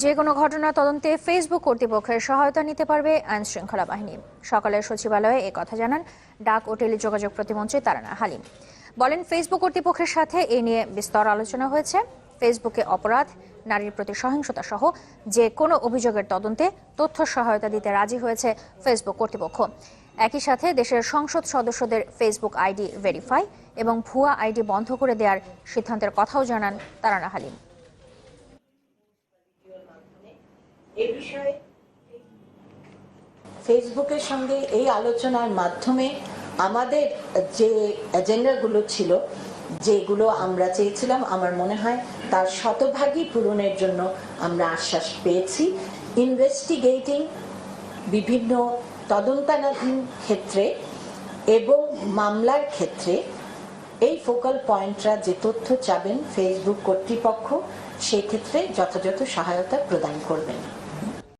যে কোনো ঘটনা তদন্তে ফেসবুক কর্তৃপক্ষের সহায়তা নিতে পারবে আইন শৃঙ্খলা বাহিনী। সকালে সচিবালয়ে এ কথা জানান ডাক ও টেলিযোগাযোগ প্রতিমন্ত্রী তারানা হালিম। বলেন, ফেসবুক কর্তৃপক্ষের সাথে এ নিয়ে বিস্তর আলোচনা হয়েছে। ফেসবুকে অপরাধ, নারীর প্রতি সহিংসতা সহ যে কোনো অভিযোগের তদন্তে তথ্য সহায়তা দিতে রাজি হয়েছে ফেসবুক কর্তৃপক্ষ। একই সাথে দেশের সংসদ সদস্যদের ফেসবুক আইডি ভেরিফাই এবং ভুয়া আইডি বন্ধ করে দেওয়ার সিদ্ধান্তের কথাও জানান তারানা হালিম। এই বিষয়ে ফেসবুকের সঙ্গে এই আলোচনার মাধ্যমে আমাদের যে এজেন্ডাগুলো ছিল, যেগুলো আমরা চেয়েছিলাম, আমার মনে হয় তার শতভাগই পূরণের জন্য আমরা আশ্বাস পেয়েছি। ইনভেস্টিগেটিং বিভিন্ন তদন্তাধীন ক্ষেত্রে এবং মামলার ক্ষেত্রে এই ফোকাল পয়েন্টরা যে তথ্য চাবেন ফেসবুক কর্তৃপক্ষ, সেই ক্ষেত্রে যথাযথ সহায়তা প্রদান করবেন।